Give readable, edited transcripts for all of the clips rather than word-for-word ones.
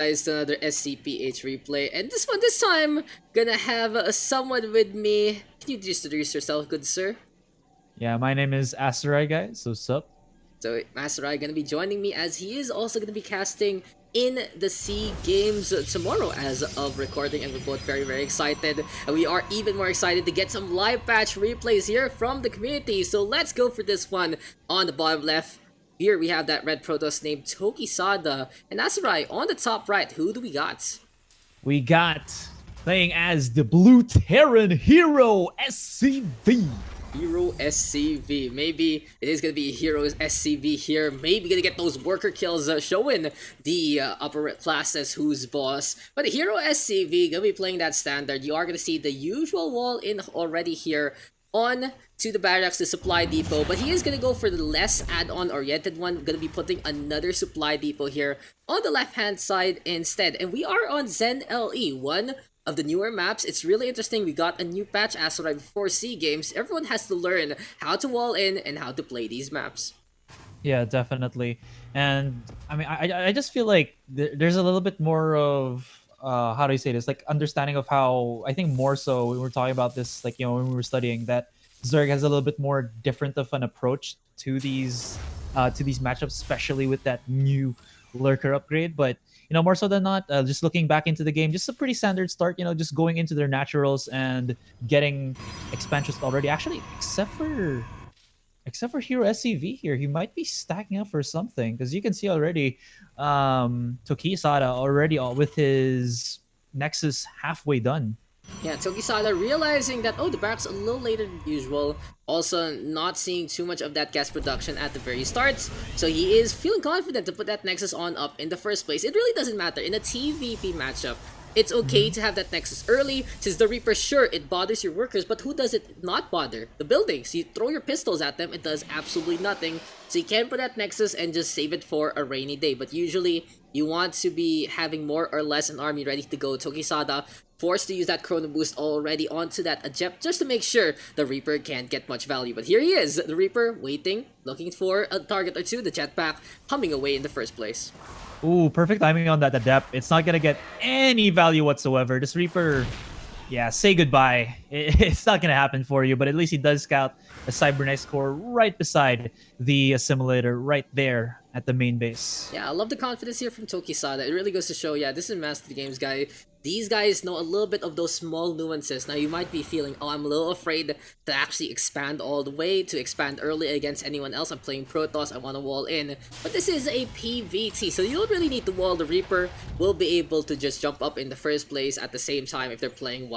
Guys, to another SCPH replay, and this time gonna have someone with me. Can you introduce yourself, good sir? Yeah, my name is Asurai, guys. So sup? So Masarai gonna be joining me as he is also gonna be casting in the C games tomorrow as of recording, and we're both very excited, and we are even more excited to get some live patch replays here from the community. So let's go for this one. On the bottom left here we have that red Protoss named TokiSada, and Masarai on the top right, who do we got? We got playing as the Blue Terran Hero SCV. HeroSCV. Maybe it is gonna be Heroes SCV here. Maybe gonna get those worker kills showing the upper classes who's boss. But HeroSCV gonna be playing that standard. You are gonna see the usual wall in already here on to the barracks, the supply depot, but he is gonna go for the less add-on oriented one. Gonna be putting another supply depot here on the left hand side instead, and we are on Zen LE, one of the newer maps. It's really interesting. We got a new patch Asurai before C games. Everyone has to learn how to wall in and how to play these maps. Yeah, definitely. And I mean, I just feel like there's a little bit more of how do you say this? Like understanding of how I think more so we were talking about this, like when we were studying that Zerg has a little bit more different of an approach to these matchups, especially with that new lurker upgrade. But more so than not, just looking back into the game, just a pretty standard start. Just going into their naturals and getting expansions already. Actually, except for Hero SCV here, he might be stacking up for something because you can see already TokiSada already with his Nexus halfway done. Yeah, TokiSada realizing that, oh, the barracks a little later than usual. Also, not seeing too much of that gas production at the very start. So he is feeling confident to put that Nexus on up in the first place. It really doesn't matter. In a TVP matchup, it's okay to have that Nexus early, since the Reaper, sure, it bothers your workers, but who does it not bother? The buildings. You throw your pistols at them, it does absolutely nothing. So you can put that Nexus and just save it for a rainy day. But usually, you want to be having more or less an army ready to go. TokiSada forced to use that Chrono Boost already onto that Adept just to make sure the Reaper can't get much value. But here he is, the Reaper waiting, looking for a target or two, the jetpack coming away in the first place. Ooh, perfect timing on that Adept. It's not gonna get any value whatsoever. This Reaper, yeah, say goodbye. It's not gonna happen for you, but at least he does scout a Cybernetic core right beside the assimilator, right there at the main base. Yeah, I love the confidence here from TokiSada. It really goes to show, yeah, this is Master of the Games guy. These guys know a little bit of those small nuances. Now, you might be feeling, oh, I'm a little afraid to actually expand all the way, to expand early against anyone else. I'm playing Protoss, I want to wall in. But this is a PvT, so you don't really need to wall. The Reaper will be able to just jump up in the first place at the same time. If they're playing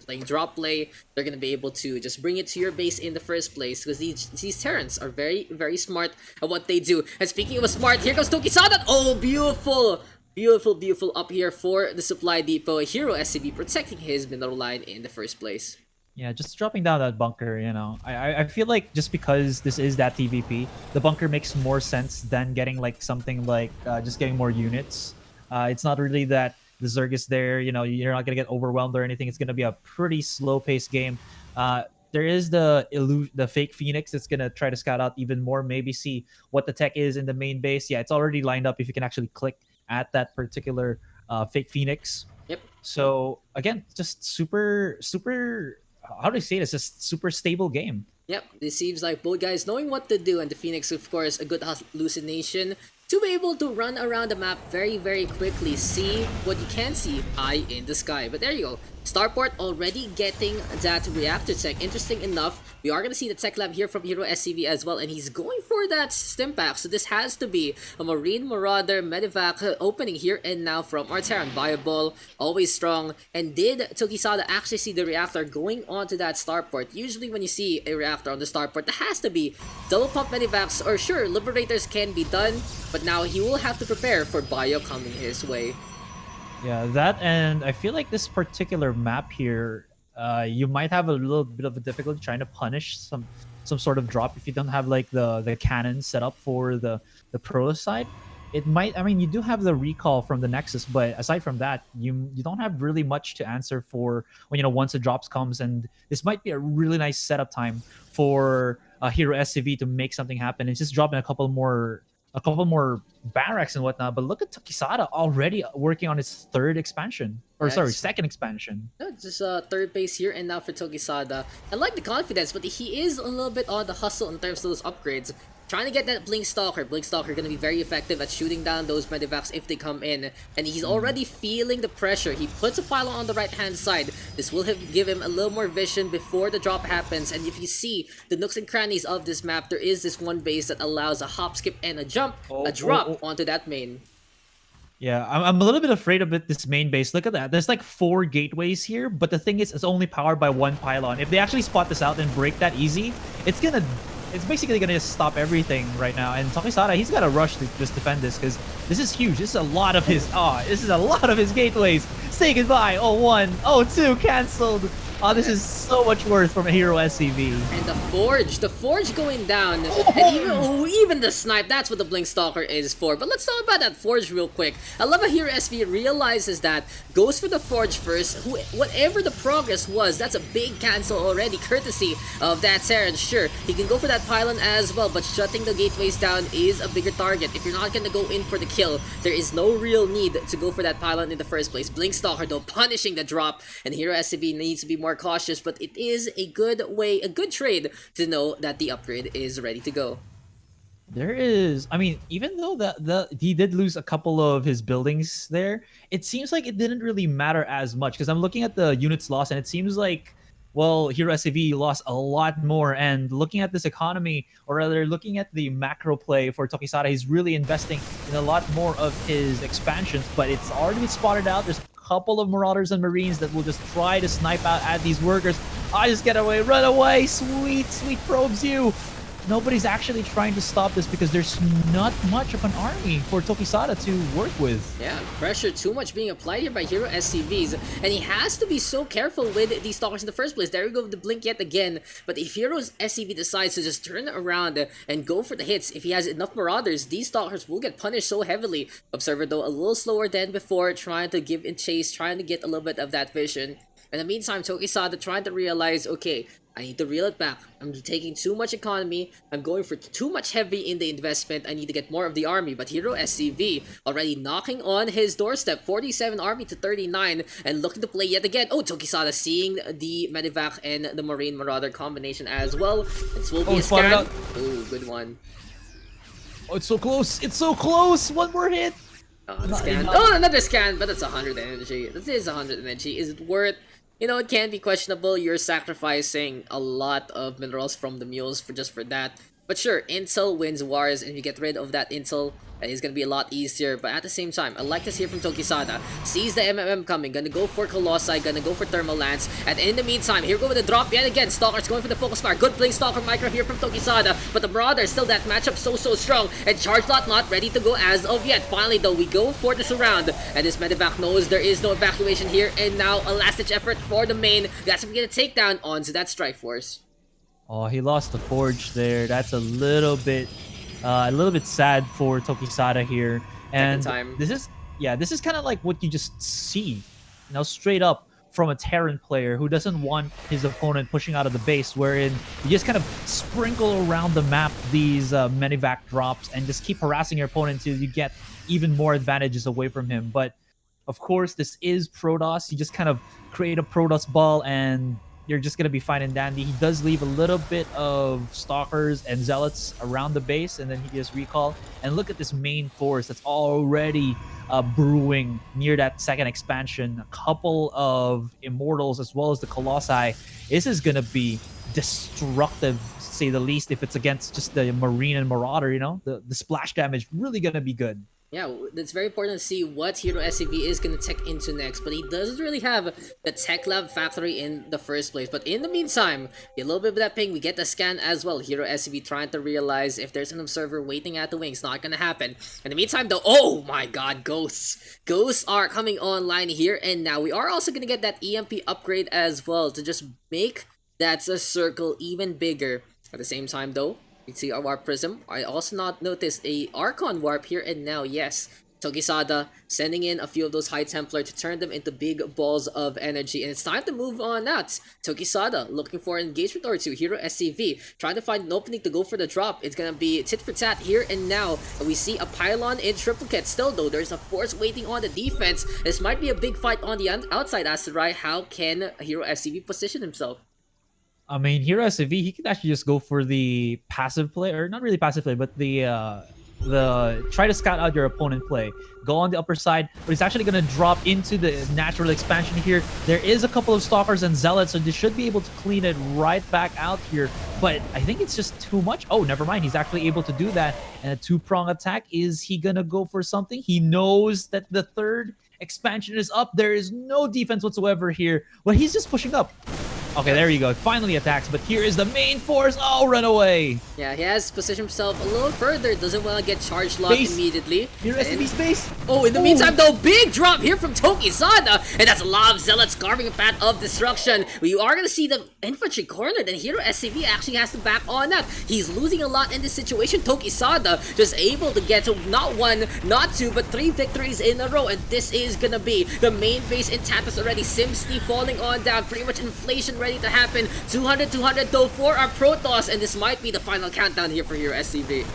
playing drop play, they're going to be able to just bring it to your base in the first place, because these Terrans are very smart at what they do. And speaking of smart, here comes TokiSada. Oh, beautiful! Beautiful up here for the supply depot. Hero SCV protecting his middle line in the first place. Yeah, just dropping down that bunker, I feel like just because this is that TVP, the bunker makes more sense than getting like something like just getting more units. It's not really that the Zerg is there, you're not gonna get overwhelmed or anything. It's gonna be a pretty slow-paced game. There is the fake Phoenix that's gonna try to scout out even more, maybe see what the tech is in the main base. Yeah, it's already lined up if you can actually click at that particular fake Phoenix. Yep. So again, just super. How do I say this? Just super stable game. Yep, this seems like both guys knowing what to do, and the Phoenix, of course, a good hallucination to be able to run around the map very quickly, see what you can see high in the sky. But there you go. Starport already getting that reactor tech. Interesting enough, we are going to see the tech lab here from Hero SCV as well, and he's going for that stim pack. So this has to be a Marine Marauder Medivac opening here and now from our Terran. Viable, always strong. And did TokiSada actually see the reactor going onto that starport? Usually when you see a reactor on the starport, there has to be double pump Medivacs, or sure, Liberators can be done, but now he will have to prepare for bio coming his way. Yeah, that, and I feel like this particular map here, you might have a little bit of a difficulty trying to punish some sort of drop if you don't have like the cannon set up for the pro side. It might, I mean, you do have the recall from the Nexus, but aside from that, you don't have really much to answer for when once the drops comes, and this might be a really nice setup time for Hero SCV to make something happen. It's just dropping a couple more a couple more barracks and whatnot. But look at TokiSada already working on his third expansion, or Yeah, sorry, it's second expansion. just third base here and now for TokiSada. I like the confidence, but he is a little bit on the hustle in terms of those upgrades. Trying to get that Blink Stalker. Blink Stalker gonna be very effective at shooting down those Medivacs if they come in. And he's already feeling the pressure. He puts a pylon on the right hand side. This will give him a little more vision before the drop happens. And if you see the nooks and crannies of this map, there is this one base that allows a hop, skip, and a jump, a Oh, oh, drop oh. onto that main. Yeah, I'm a little bit afraid of this main base. Look at that. There's like 4 gateways here, but the thing is, it's only powered by 1 pylon. If they actually spot this out and break that easy, it's basically gonna just stop everything right now. And TokiSada, he's got to rush to just defend this because this is huge. This is a lot of his. This is a lot of his gateways. Say goodbye. Oh, 1. Oh, 2 canceled. Oh, this is so much worth from a Hero SCV. And the Forge going down, and even the Snipe, that's what the Blink Stalker is for. But let's talk about that Forge real quick. I love how Hero SV realizes that, goes for the Forge first, whatever the progress was, that's a big cancel already, courtesy of that Saren. Sure, he can go for that pylon as well, but shutting the gateways down is a bigger target. If you're not gonna go in for the kill, there is no real need to go for that pylon in the first place. Blink Stalker though, punishing the drop, and Hero SCV needs to be more cautious, but it is a good way, a good trade to know that the upgrade is ready to go. There is, I mean, even though he did lose a couple of his buildings there, it seems like it didn't really matter as much because I'm looking at the units lost and it seems like, well, Hero SCV lost a lot more. And looking at this economy, or rather looking at the macro play for TokiSada, he's really investing in a lot more of his expansions, but it's already been spotted out. There's a couple of Marauders and Marines that will just try to snipe out at these workers. Just get away, run away, sweet probes you. Nobody's actually trying to stop this because there's not much of an army for TokiSada to work with. Yeah, pressure too much being applied here by Hero SCVs, and he has to be so careful with these stalkers in the first place. There we go with the blink yet again, but if Hero's SCV decides to just turn around and go for the hits, if he has enough Marauders, these stalkers will get punished so heavily. Observer though a little slower than before, trying to give in chase, trying to get a little bit of that vision. In the meantime, TokiSada trying to realize, okay, I need to reel it back. I'm taking too much economy. I'm going for too much heavy in the investment. I need to get more of the army. But Hero SCV already knocking on his doorstep. 47 army to 39 and looking to play yet again. Oh, TokiSada seeing the Medivac and the Marine Marauder combination as well. This will be a scan. Oh, good one. Oh, it's so close. It's so close. One more hit. Scan. Oh, another scan, but that's 100 energy. This is 100 energy. Is it worth? You know, it can be questionable. You're sacrificing a lot of minerals from the mules for just for that. But sure, Intel wins wars, and if you get rid of that Intel, it's gonna be a lot easier. But at the same time, I like to hear from TokiSada. Sees the MMM coming, gonna go for Colossi, gonna go for Thermal Lance. And in the meantime, here go with the drop yet again. Stalker's going for the Focus Fire. Good play, Stalker Micro here from TokiSada. But the Marauder, still that matchup so strong. And Charge Lot not ready to go as of yet. Finally though, we go for the surround. And this Medivac knows there is no evacuation here. And now a last-ditch effort for the main. That's gonna get a takedown onto that Strike Force. Oh, he lost the Forge there. That's a little bit sad for TokiSada here. And this is kind of like what you just see, straight up from a Terran player who doesn't want his opponent pushing out of the base, wherein you just kind of sprinkle around the map these Medivac drops and just keep harassing your opponent until you get even more advantages away from him. But of course, this is Protoss. You just kind of create a Protoss ball and you're just going to be fine and dandy. He does leave a little bit of Stalkers and Zealots around the base, and then he just recall. And look at this main force that's already brewing near that second expansion. A couple of Immortals as well as the Colossi. This is going to be destructive, to say the least, if it's against just the Marine and Marauder, The splash damage really going to be good. Yeah, it's very important to see what Hero SCV is going to tech into next, but he doesn't really have the Tech Lab factory in the first place. But in the meantime, a little bit of that ping, we get the scan as well. Hero SCV trying to realize if there's an observer waiting at the wings, not going to happen. In the meantime though, oh my god, Ghosts! Ghosts are coming online here, and now we are also going to get that EMP upgrade as well to just make that circle even bigger. At the same time though, you see our warp prism. I also not noticed a Archon warp here and now. Yes, TokiSada sending in a few of those High Templar to turn them into big balls of energy. And it's time to move on out. TokiSada looking for an engagement or two. HeroSCV trying to find an opening to go for the drop. It's going to be tit for tat here and now. And we see a pylon in triplicate. Still though, there's a force waiting on the defense. This might be a big fight on the outside, Asurai. How can HeroSCV position himself? I mean, HeroSCV, he can actually just go for the passive play, or not really passive play, but the try to scout out your opponent play. Go on the upper side, but he's actually going to drop into the natural expansion here. There is a couple of Stalkers and Zealots, so they should be able to clean it right back out here. But I think it's just too much. Oh, never mind. He's actually able to do that. And a two-prong attack. Is he going to go for something? He knows that the third expansion is up. There is no defense whatsoever here, but he's just pushing up. Okay, there you go. Finally attacks, but here is the main force. Oh, run away. Yeah, he has positioned himself a little further. Doesn't want to get charge locked immediately. Here SCV space. Oh, in the meantime, though, big drop here from TokiSada. And that's a lot of Zealots carving a path of destruction. We are going to see the infantry cornered, and HeroSCV actually has to back on that. He's losing a lot in this situation. TokiSada just able to get to not one, not two, but 3 victories in a row. And this is going to be the main base in Tapas already. Simsty falling on down. Pretty much inflation ready to happen. 200 though for our Protoss, and this might be the final countdown here for HeroSCV.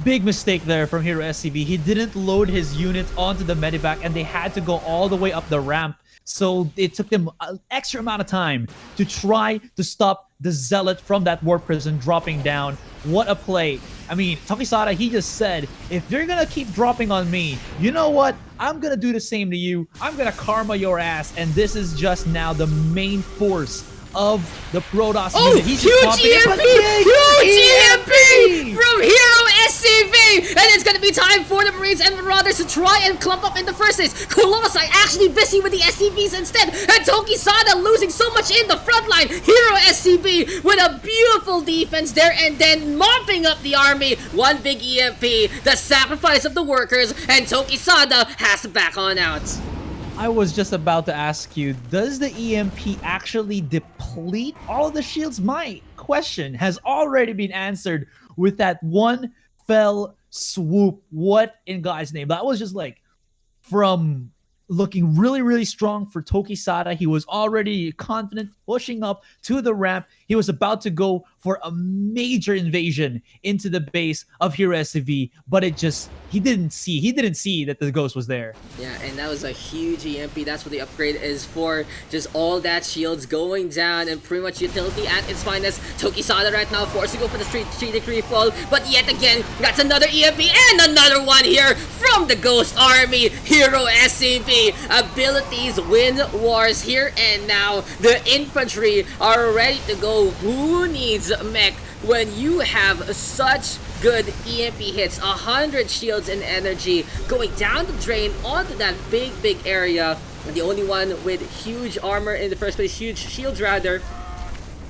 Big mistake there from HeroSCV. He didn't load his unit onto the medivac, and they had to go all the way up the ramp. So it took them an extra amount of time to try to stop the Zealot from that War Prison dropping down. What a play. I mean, TokiSada, he just said, if you're gonna keep dropping on me, you know what? I'm gonna do the same to you. I'm gonna karma your ass. And this is just now the main force of the Protoss unit. He's huge EMP! Huge EMP from HeroSCV! And it's gonna be time for the Marines and Marauders to try and clump up in the first place. Colossi actually busy with the SCVs instead, and TokiSada losing so much in the front line. HeroSCV with a beautiful defense there, and then mopping up the army. One big EMP, the sacrifice of the workers, and TokiSada has to back on out. I was just about to ask you, does the EMP actually deplete all of the shields? My question has already been answered with that one fell swoop. What in God's name? That was just like from looking really, really strong for TokiSada. He was already confident, pushing up to the ramp. He was about to go for a major invasion into the base of HeroSCV, but he didn't see that the ghost was there. Yeah, and that was a huge EMP. That's what the upgrade is for. Just all that shields going down, and pretty much utility at its finest. TokiSada right now forced to go for the 3-degree fall, but yet again, that's another EMP and another one here from the Ghost Army. HeroSCV abilities win wars here and now. The infantry are ready to go. Who needs mech when you have such good EMP hits? 100 shields and energy going down the drain onto that big area. And the only one with huge armor in the first place, huge shields rather,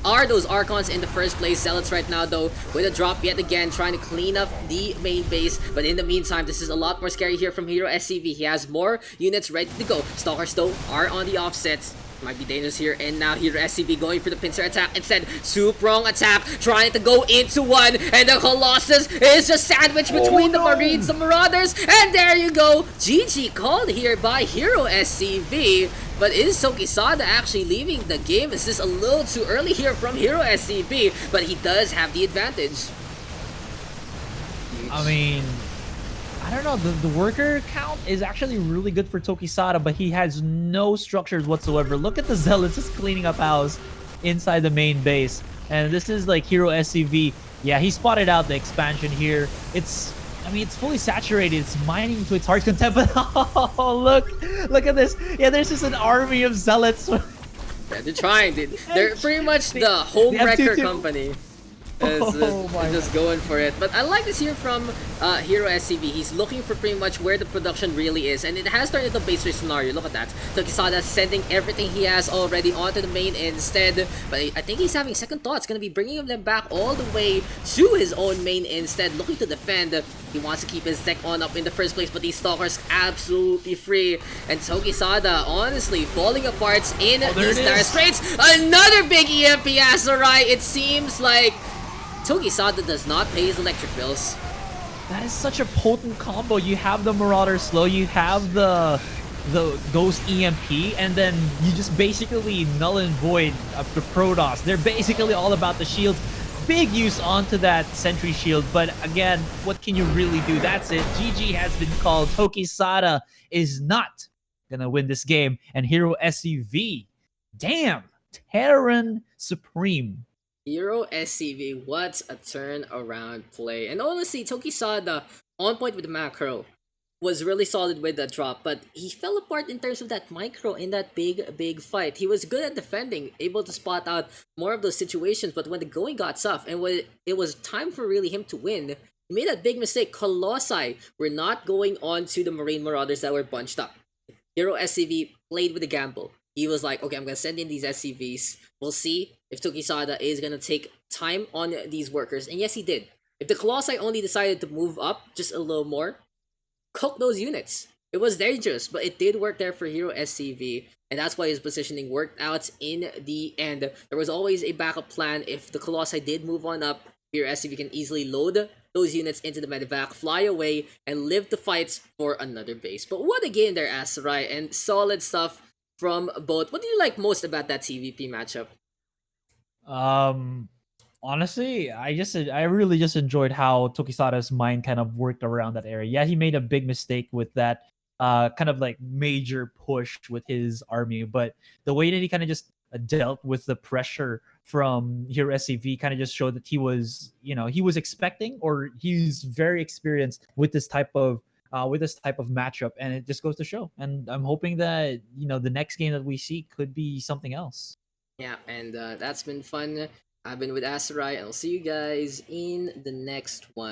are those Archons in the first place. Zealots right now though with a drop yet again, trying to clean up the main base. But in the meantime, this is a lot more scary here from HeroSCV. He has more units ready to go. Stalkers though are on the offsets. Might be dangerous here, and now HeroSCV going for the pincer attack instead. Two-prong attack, trying to go into one, and the Colossus is just sandwiched between the Marines, the Marauders, and there you go. GG called here by HeroSCV. But is TokiSada actually leaving the game? Is this a little too early here from HeroSCV? But he does have the advantage. I mean, I don't know, the worker count is actually really good for TokiSada, but he has no structures whatsoever. Look at the Zealots just cleaning up house inside the main base. And this is like HeroSCV. Yeah, he spotted out the expansion here. It's fully saturated. It's mining to its heart's content, but oh, look at this. Yeah, there's just an army of Zealots. Yeah, they're trying. They're pretty much the home wrecker company. Just going for it. But I like this here from HeroSCV. He's looking for pretty much where the production really is, and it has turned into a base race scenario. Look at that. TokiSada sending everything he has already onto the main instead, but I think he's having second thoughts. Gonna be bringing them back all the way to his own main instead, looking to defend. He wants to keep his deck on up in the first place, but these Stalkers absolutely free, and TokiSada honestly falling apart in these dire straits. Another big EMP Asurai. It seems like TokiSada does not pay his electric bills. That is such a potent combo. You have the Marauder slow, you have the Ghost EMP, and then you just basically null and void the Protoss. They're basically all about the shields. Big use onto that Sentry Shield, but again, what can you really do? That's it. GG has been called. TokiSada is not gonna win this game, and Hero SCV, damn, Terran Supreme. Hero SCV, what a turnaround play. And honestly, TokiSada on point with the macro was really solid with the drop, but he fell apart in terms of that micro in that big fight. He was good at defending, able to spot out more of those situations, but when the going got tough and when it was time for really him to win, he made that big mistake. Colossi were not going on to the Marine Marauders that were bunched up. Hero SCV played with a gamble. He was like, okay, I'm gonna send in these SCVs. We'll see if TokiSada is gonna take time on these workers. And yes, he did. If the Colossi only decided to move up just a little more, cook those units. It was dangerous, but it did work there for Hero SCV, and that's why his positioning worked out in the end. There was always a backup plan. If the Colossi did move on up, Hero SCV can easily load those units into the medevac, fly away, and live the fights for another base. But what a game there, Asurai, and solid stuff from both. What do you like most about that TVP matchup? Um, Honestly, I really just enjoyed how Tokisada's mind kind of worked around that area. Yeah, he made a big mistake with that kind of like major push with his army, but the way that he kind of just dealt with the pressure from Hero SCV kind of just showed that he was, he was expecting, or he's very experienced with this type of matchup, and it just goes to show. And I'm hoping that the next game that we see could be something else. Yeah, and that's been fun. I've been with Asurai, and I'll see you guys in the next one.